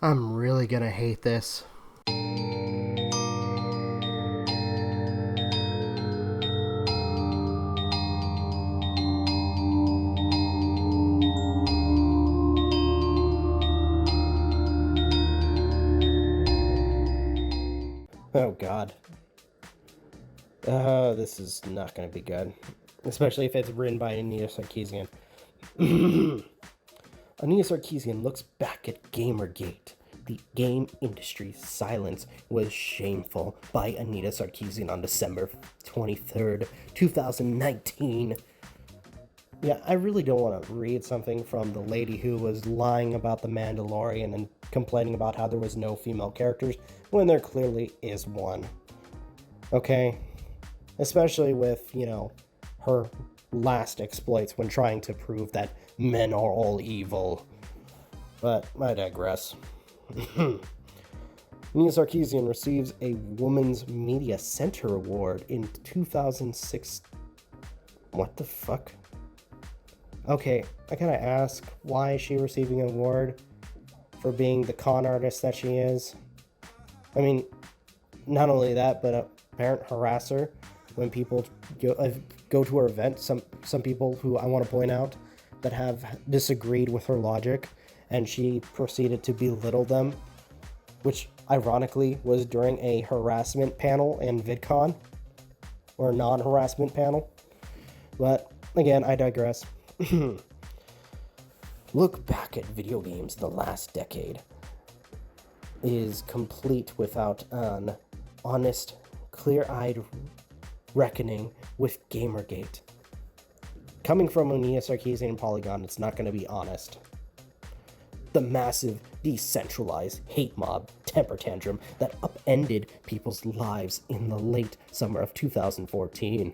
I'm really gonna hate this. Oh god. This is not gonna be good. Especially if it's written by Anita Sarkeesian. Anita Sarkeesian looks back at Gamergate. The game industry's silence was shameful by Anita Sarkeesian on December 23rd, 2019. Yeah, I really don't want to read something from the lady who was lying about the Mandalorian and complaining about how there was no female characters when there clearly is one. Okay? Especially with, her last exploits when trying to prove that men are all evil. But I digress. Anita Sarkeesian receives a Women's Media Center Award in 2006. What the fuck? Okay, I gotta ask, why is she receiving an award for being the con artist that she is? I mean, not only that, but a parent harasser when people go to her event. Some people who I want to point out that have disagreed with her logic, and she proceeded to belittle them, which ironically was during a harassment panel in VidCon, or a non-harassment panel. But again, I digress. Look back at video games the last decade is complete without an honest, clear-eyed reckoning with Gamergate. Coming from Anita Sarkeesian and Polygon, it's not going to be honest. The massive, decentralized hate mob temper tantrum that upended people's lives in the late summer of 2014.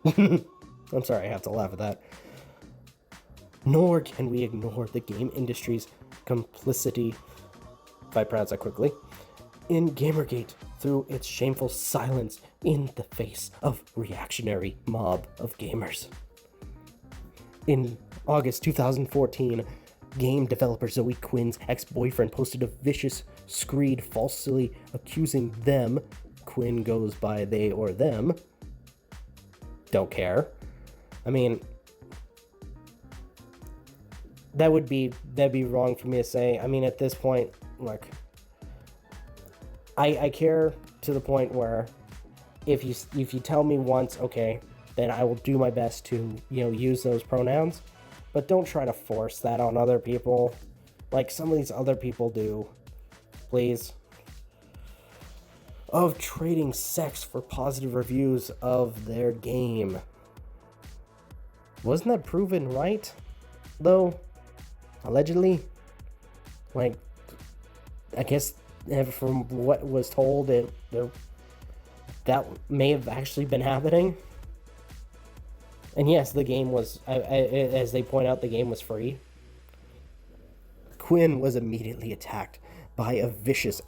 I'm sorry, I have to laugh at that. Nor can we ignore the game industry's complicity, if I pronounce that quickly, in Gamergate through its shameful silence in the face of reactionary mob of gamers. In August 2014, game developer Zoe Quinn's ex-boyfriend posted a vicious screed falsely accusing them, Quinn goes by they or them, don't care. I mean, that'd be wrong for me to say. I mean, at this point, look, I care to the point where if you tell me once, okay, then I will do my best to, use those pronouns, but don't try to force that on other people like some of these other people do, please. Of trading sex for positive reviews of their game. Wasn't that proven right, though? Allegedly? Like, I guess from what was told, that may have actually been happening. And yes, the game was, as they point out, the game was free. Quinn was immediately attacked by a vicious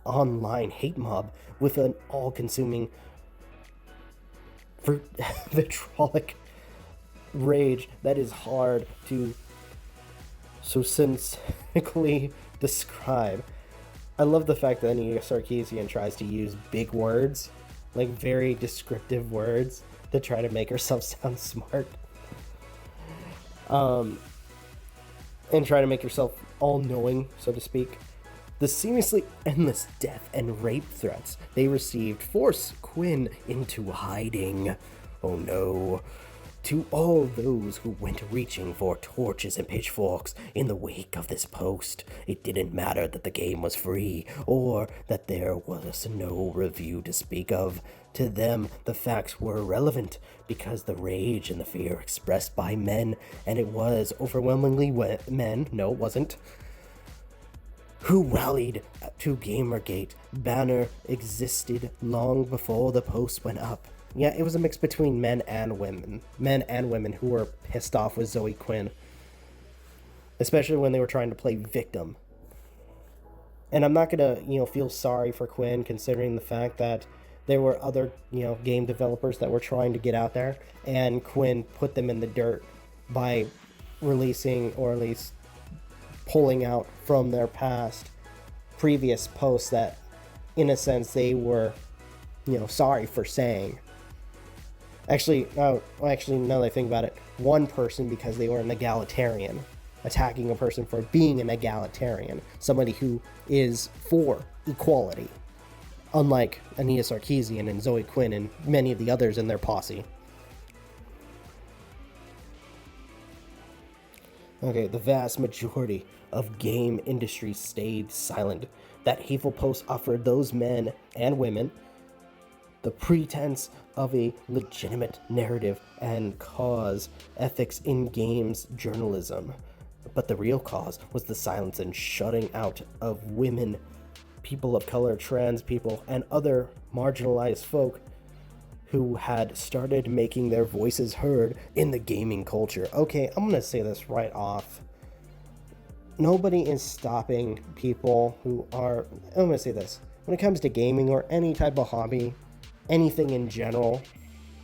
online hate mob with an all-consuming vitriolic rage that is hard to so succinctly describe. I love the fact that Anita Sarkeesian tries to use big words, like very descriptive words, to try to make herself sound smart. And try to make herself all-knowing, so to speak. The seamlessly endless death and rape threats they received forced Quinn into hiding. Oh no. To all those who went reaching for torches and pitchforks in the wake of this post, it didn't matter that the game was free or that there was no review to speak of. To them, the facts were irrelevant because the rage and the fear expressed by men, and it was overwhelmingly men, no it wasn't, who rallied to Gamergate banner existed long before the post went up. Yeah, it was a mix between men and women who were pissed off with Zoe Quinn, especially when they were trying to play victim. And I'm not gonna, feel sorry for Quinn, considering the fact that there were other, game developers that were trying to get out there, and Quinn put them in the dirt by releasing, or at least pulling out from their previous posts that, in a sense, they were, sorry for saying. Actually, now that I think about it, one person because they were an egalitarian, attacking a person for being an egalitarian, somebody who is for equality, unlike Anita Sarkeesian and Zoe Quinn and many of the others in their posse. Okay, the vast majority of game industry stayed silent. That hateful post offered those men and women the pretense of a legitimate narrative and cause, ethics in games journalism. But the real cause was the silence and shutting out of women, people of color, trans people, and other marginalized folk who had started making their voices heard in the gaming culture. Okay, I'm gonna say this right off. Nobody is stopping people who are, I'm gonna say this, when it comes to gaming or any type of hobby, anything in general,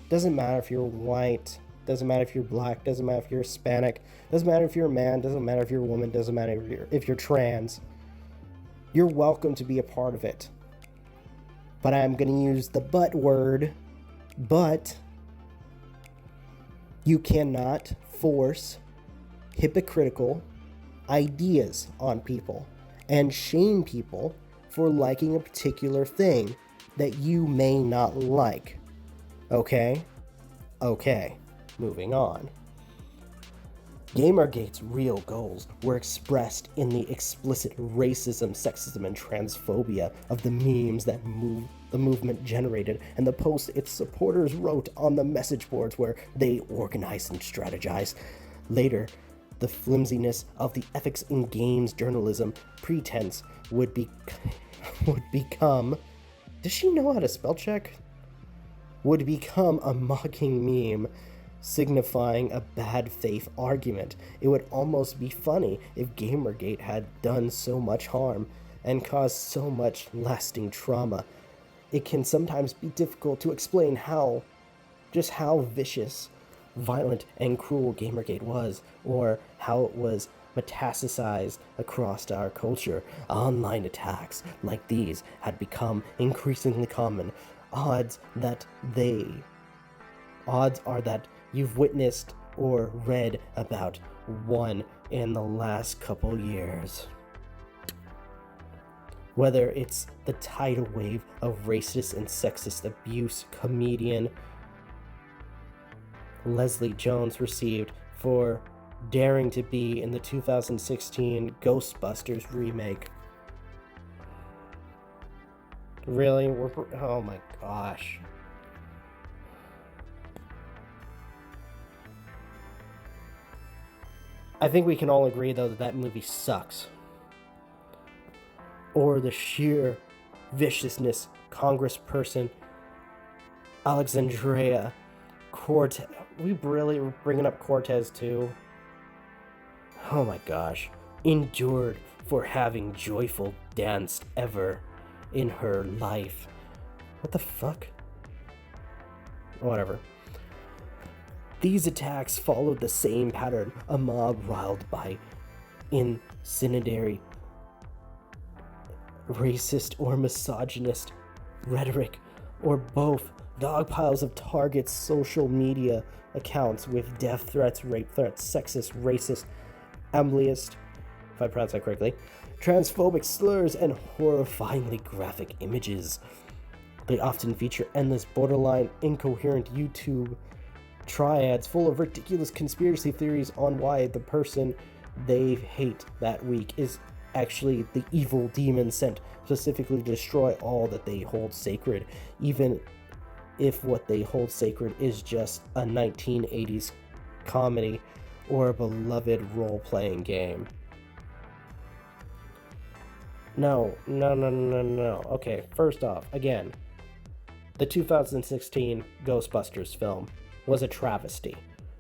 doesn't matter if you're white, doesn't matter if you're black, doesn't matter if you're Hispanic, doesn't matter if you're a man, doesn't matter if you're a woman, doesn't matter if you're trans, you're welcome to be a part of it. But I'm gonna use the but word, but you cannot force hypocritical ideas on people and shame people for liking a particular thing that you may not like. Okay, moving on. Gamergate's real goals were expressed in the explicit racism, sexism, and transphobia of the memes that the movement generated and the posts its supporters wrote on the message boards where they organized and strategized. Later, the flimsiness of the ethics in games journalism pretense would become... Does she know how to spell check? Would become a mocking meme signifying a bad faith argument. It would almost be funny if Gamergate had done so much harm and caused so much lasting trauma. It can sometimes be difficult to explain how vicious, violent, and cruel Gamergate was, or how it was metastasized across our culture. Online attacks like these had become increasingly common. Odds are that you've witnessed or read about one in the last couple years. Whether it's the tidal wave of racist and sexist abuse comedian Leslie Jones received for daring to be in the 2016 Ghostbusters remake. Really? Oh my gosh. I think we can all agree, though, that movie sucks. Or the sheer viciousness Congressperson Alexandria Cortez. We really were bringing up Cortez, too. Oh my gosh. Endured for having joyful danced ever in her life. What the fuck? Whatever. These attacks followed the same pattern, a mob riled by incendiary, racist or misogynist rhetoric, or both, dogpiles of targets social media accounts with death threats, rape threats, sexist, racist, ableist, if I pronounce that correctly, transphobic slurs, and horrifyingly graphic images. They often feature endless, borderline, incoherent YouTube triads full of ridiculous conspiracy theories on why the person they hate that week is actually the evil demon sent specifically to destroy all that they hold sacred, even if what they hold sacred is just a 1980s comedy or a beloved role-playing game. No. Okay, first off, again, the 2016 Ghostbusters film was a travesty.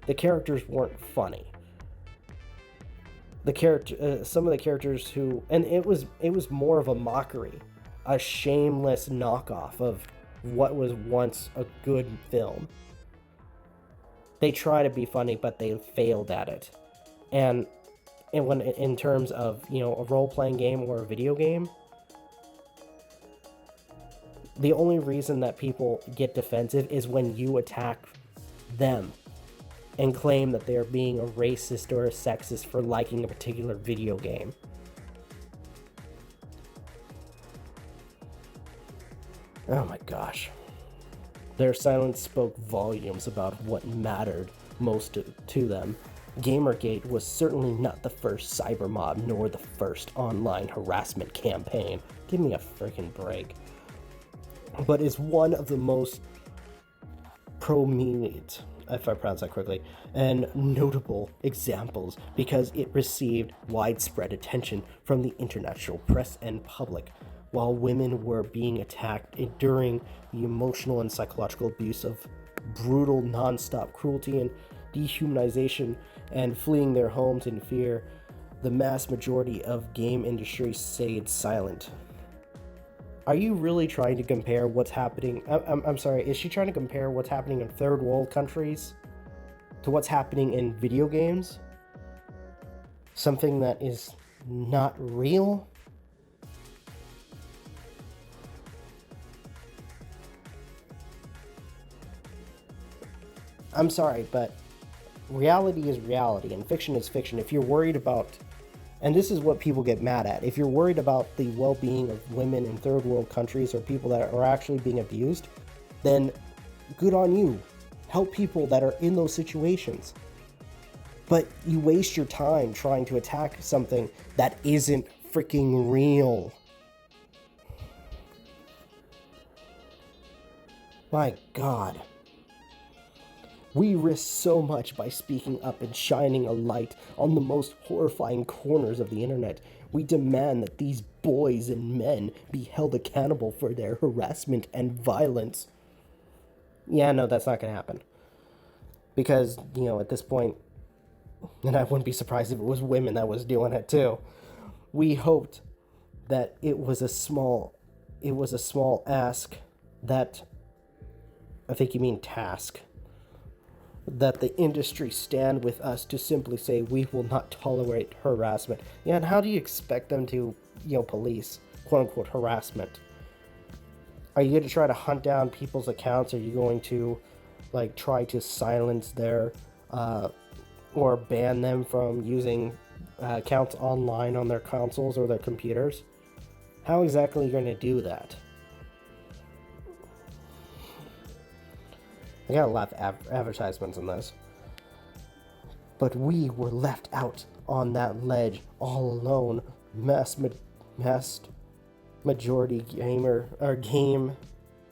The characters weren't funny. Some of the characters and it was more of a mockery, a shameless knockoff of what was once a good film. They try to be funny, but they failed at it. And and when in terms of, you know, a role-playing game or a video game, the only reason that people get defensive is when you attack them and claim that they're being a racist or a sexist for liking a particular video game. Oh my gosh. Their silence spoke volumes about what mattered most to them. Gamergate was certainly not the first cyber mob, nor the first online harassment campaign. Give me a freaking break. But is one of the most prominent, if I pronounce that correctly, and notable examples because it received widespread attention from the international press and public. While women were being attacked during the emotional and psychological abuse of brutal non-stop cruelty and dehumanization and fleeing their homes in fear, the mass majority of game industry stayed silent. Are you really trying to compare what's happening? I'm sorry, is she trying to compare what's happening in third world countries to what's happening in video games? Something that is not real? I'm sorry, but reality is reality and fiction is fiction. If you're worried about, and this is what people get mad at, if you're worried about the well-being of women in third world countries or people that are actually being abused, then good on you. Help people that are in those situations. But you waste your time trying to attack something that isn't freaking real. My God. We risk so much by speaking up and shining a light on the most horrifying corners of the internet. We demand that these boys and men be held accountable for their harassment and violence. Yeah, no, that's not going to happen. Because, you know, at this point, and I wouldn't be surprised if it was women that was doing it too. We hoped that it was a small ask that, I think you mean task, that the industry stand with us to simply say we will not tolerate harassment. Yeah, and how do you expect them to, you know, police quote-unquote harassment? Are you going to try to hunt down people's accounts? Are you going to, like, try to silence their, or ban them from using accounts online on their consoles or their computers? How exactly are you going to do that? I got a lot of advertisements in this. But we were left out on that ledge all alone. Majority gamer, or game,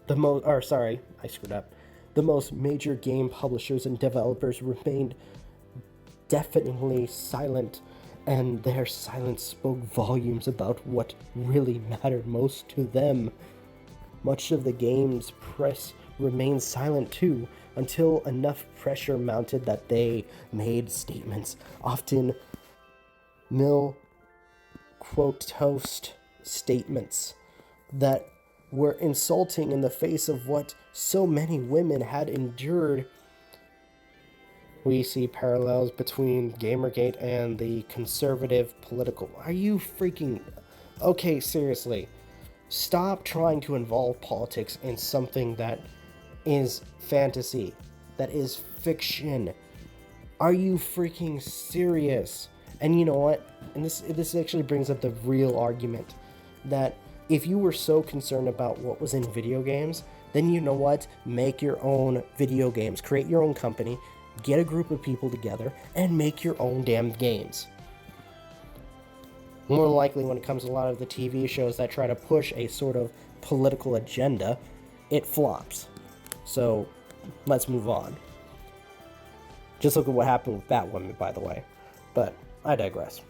the most, or sorry, I screwed up. The most major game publishers and developers remained deafeningly silent, and their silence spoke volumes about what really mattered most to them. Much of the game's press remained silent too, until enough pressure mounted that they made statements, often quote-toast statements that were insulting in the face of what so many women had endured. We see parallels between Gamergate and the conservative political. Are you freaking... Okay, seriously. Stop trying to involve politics in something that is fantasy, that is fiction. Are you freaking serious? And you know what? And this actually brings up the real argument that if you were so concerned about what was in video games, then you know what? Make your own video games. Create your own company, get a group of people together, and make your own damn games. More than likely, when it comes to a lot of the TV shows that try to push a sort of political agenda, it flops. So, let's move on. Just look at what happened with Batwoman, by the way. But, I digress.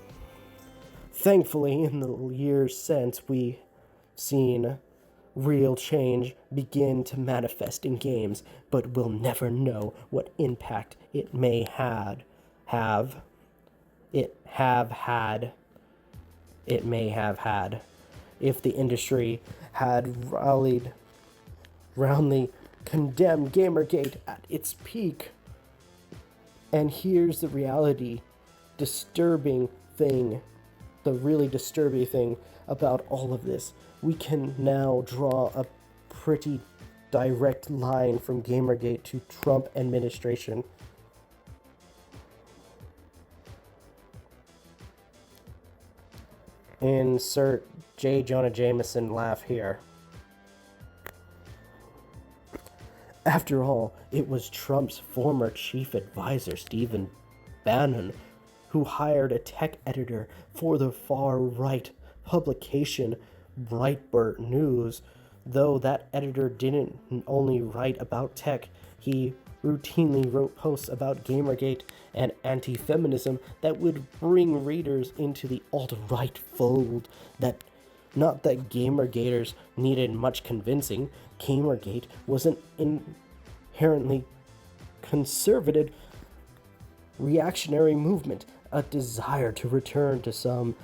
Thankfully, in the years since, we've seen real change begin to manifest in games, but we'll never know what impact it may have had if the industry had roundly condemned Gamergate at its peak. And here's the reality: disturbing thing, the really disturbing thing about all of this, we can now draw a pretty direct line from Gamergate to Trump administration. Insert J. Jonah Jameson laugh here. After all, it was Trump's former chief advisor, Stephen Bannon, who hired a tech editor for the far-right publication Breitbart News. Though that editor didn't only write about tech, he routinely wrote posts about Gamergate and anti-feminism that would bring readers into the alt-right fold. Not that Gamergaters needed much convincing. Gamergate was an inherently conservative reactionary movement, a desire to return to some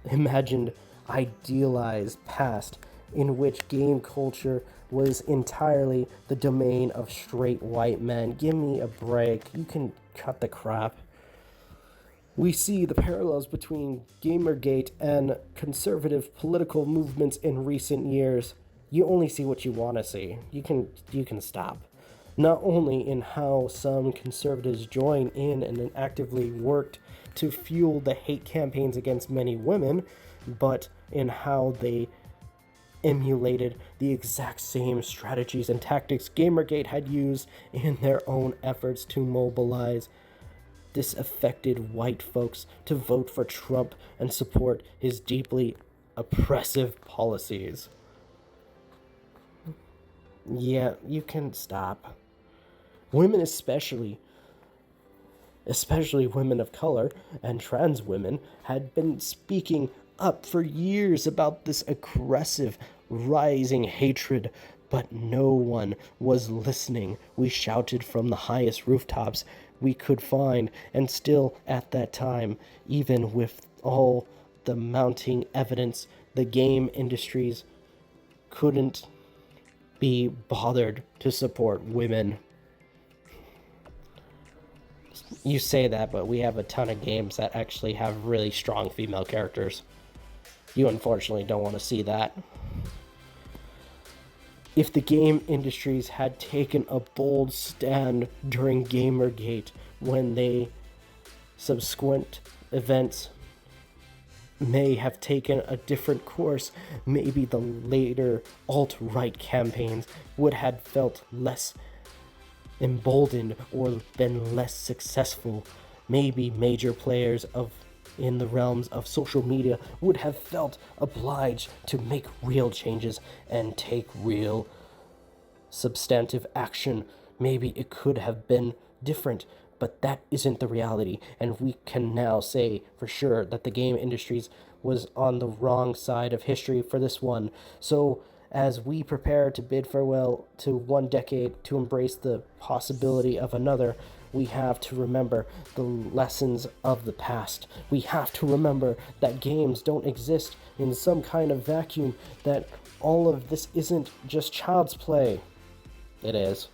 imagined idealized past in which game culture was entirely the domain of straight white men. Give me a break. You can cut the crap. We see the parallels between Gamergate and conservative political movements in recent years. You only see what you want to see. You can stop. Not only in how some conservatives join in and actively worked to fuel the hate campaigns against many women, but in how they emulated the exact same strategies and tactics Gamergate had used in their own efforts to mobilize disaffected white folks to vote for Trump and support his deeply oppressive policies. Yeah, you can stop. Women especially women of color and trans women, had been speaking up for years about this aggressive, rising hatred, but no one was listening. We shouted from the highest rooftops we could find, and still at that time, even with all the mounting evidence, the game industries couldn't be bothered to support women. You say that, but we have a ton of games that actually have really strong female characters. You unfortunately don't want to see that. If the game industries had taken a bold stand during Gamergate, when they subsequent events may have taken a different course, maybe the later alt-right campaigns would have felt less emboldened or been less successful. Maybe major players in the realms of social media would have felt obliged to make real changes and take real substantive action. Maybe it could have been different, but that isn't the reality, and we can now say for sure that the game industries was on the wrong side of history for this one. So as we prepare to bid farewell to one decade to embrace the possibility of another, we have to remember the lessons of the past. We have to remember that games don't exist in some kind of vacuum, that all of this isn't just child's play. It is.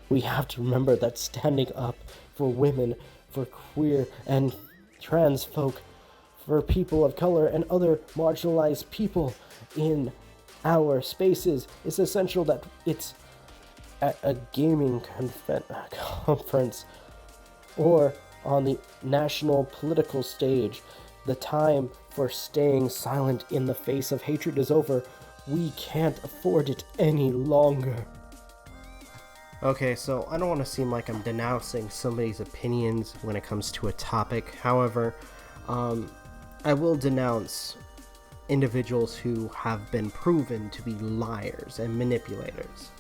We have to remember that standing up for women, for queer and trans folk, for people of color and other marginalized people in our spaces is essential, that it's at a gaming conference or on the national political stage. The time for staying silent in the face of hatred is over. We can't afford it any longer. Okay, so I don't want to seem like I'm denouncing somebody's opinions when it comes to a topic. However, I will denounce individuals who have been proven to be liars and manipulators.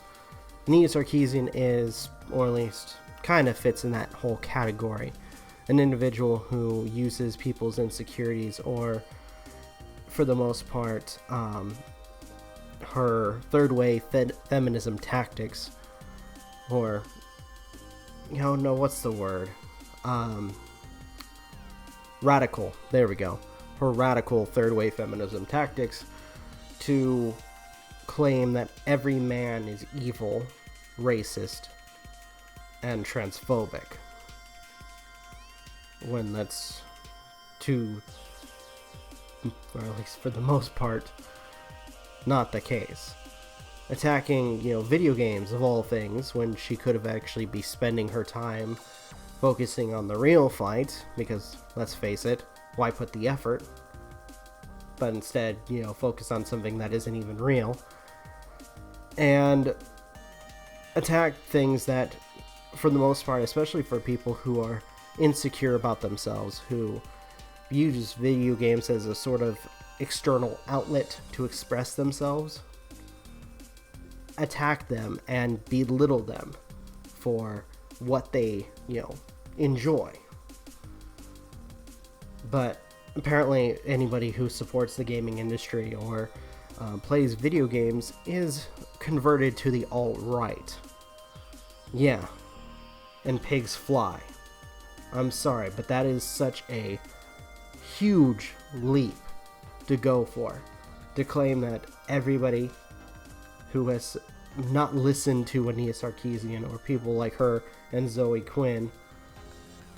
Anita Sarkeesian is, or at least kind of fits in that whole category. An individual who uses people's insecurities, or for the most part, her third wave feminism tactics, or, what's the word? Radical, there we go. Her radical third wave feminism tactics to claim that every man is evil, racist, and transphobic, when that's to, or at least for the most part, not the case. Attacking, video games of all things, when she could have actually be spending her time focusing on the real fight, because let's face it, why put the effort? But instead, focus on something that isn't even real. And attack things that, for the most part, especially for people who are insecure about themselves, who use video games as a sort of external outlet to express themselves, attack them and belittle them for what they, enjoy. But apparently anybody who supports the gaming industry or plays video games is converted to the alt-right. Yeah, and pigs fly. I'm sorry, but that is such a huge leap to go for, to claim that everybody who has not listened to Anita Sarkeesian or people like her and Zoe Quinn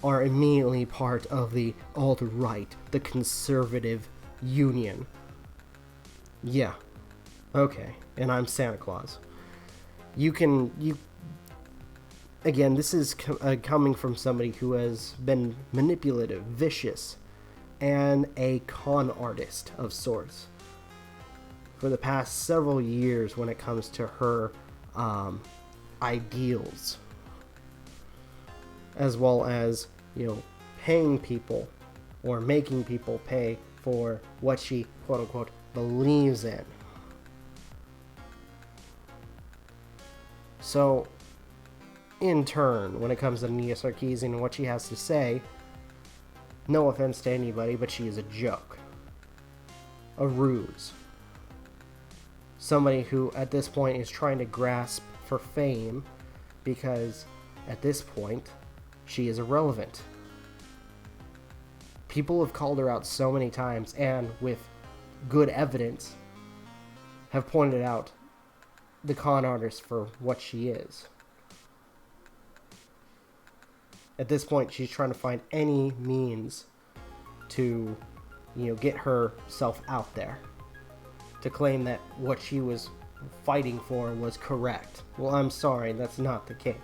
are immediately part of the alt-right, the conservative union. Yeah, okay, and I'm Santa Claus. Again, this is coming from somebody who has been manipulative, vicious, and a con artist of sorts for the past several years when it comes to her ideals, as well as, paying people or making people pay for what she, quote unquote, believes in. So, in turn, when it comes to Anita Sarkeesian and what she has to say, no offense to anybody, but she is a joke. A ruse. Somebody who, at this point, is trying to grasp for fame because, at this point, she is irrelevant. People have called her out so many times, and with good evidence, have pointed out the con artist for what she is. At this point, she's trying to find any means to, get herself out there, to claim that what she was fighting for was correct. Well, I'm sorry, that's not the case.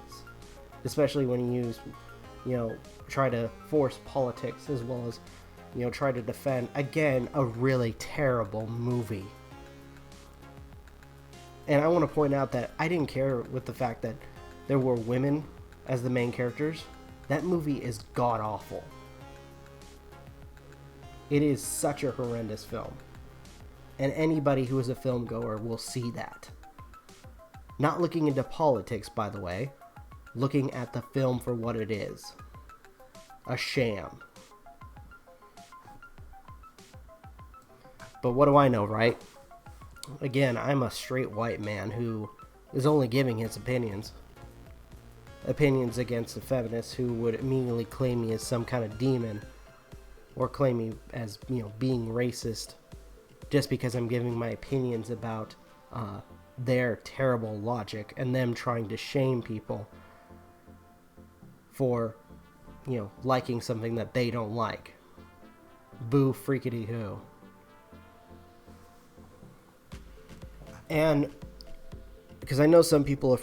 Especially when you use, try to force politics as well as, try to defend, again, a really terrible movie. And I want to point out that I didn't care with the fact that there were women as the main characters. That movie is god-awful. It is such a horrendous film. And anybody who is a film goer will see that. Not looking into politics, by the way. Looking at the film for what it is. A sham. But what do I know, right? Again, I'm a straight white man who is only giving his opinions. Opinions against a feminist who would immediately claim me as some kind of demon, or claim me as, being racist, just because I'm giving my opinions about their terrible logic and them trying to shame people for, liking something that they don't like. Boo freakity hoo. And because I know some people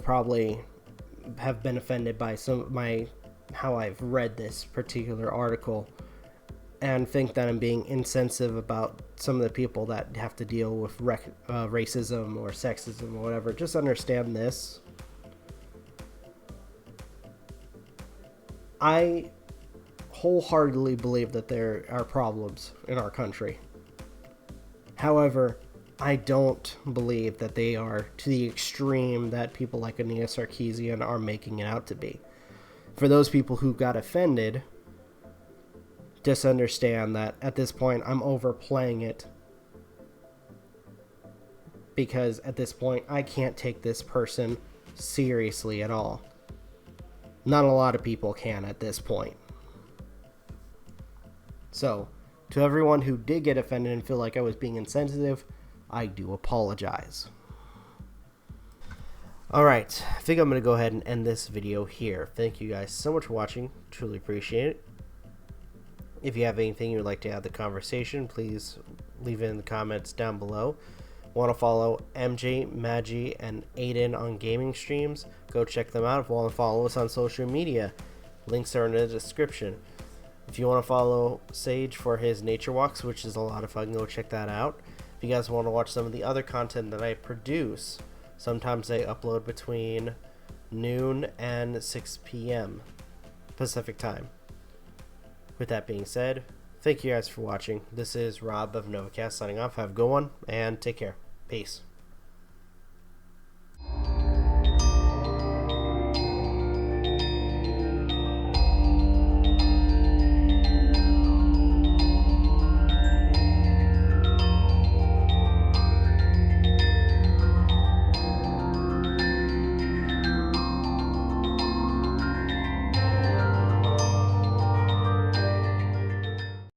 have been offended by how I've read this particular article and think that I'm being insensitive about some of the people that have to deal with racism or sexism or whatever. Just understand this. I wholeheartedly believe that there are problems in our country. However, I don't believe that they are to the extreme that people like Anita Sarkeesian are making it out to be. For those people who got offended, just understand that at this point I'm overplaying it, because at this point I can't take this person seriously at all. Not a lot of people can at this point. So, to everyone who did get offended and feel like I was being insensitive, I do apologize. Alright, I think I'm going to go ahead and end this video here. Thank you guys so much for watching. Truly appreciate it. If you have anything you'd like to add to the conversation, please leave it in the comments down below. Want to follow MJ, Magi, and Aden on gaming streams? Go check them out. If you want to follow us on social media, links are in the description. If you want to follow Sage for his nature walks, which is a lot of fun, go check that out. If you guys want to watch some of the other content that I produce, sometimes I upload between noon and 6 p.m. Pacific time. With that being said, thank you guys for watching. This is Rob of Novakast signing off. Have a good one, and take care. Peace.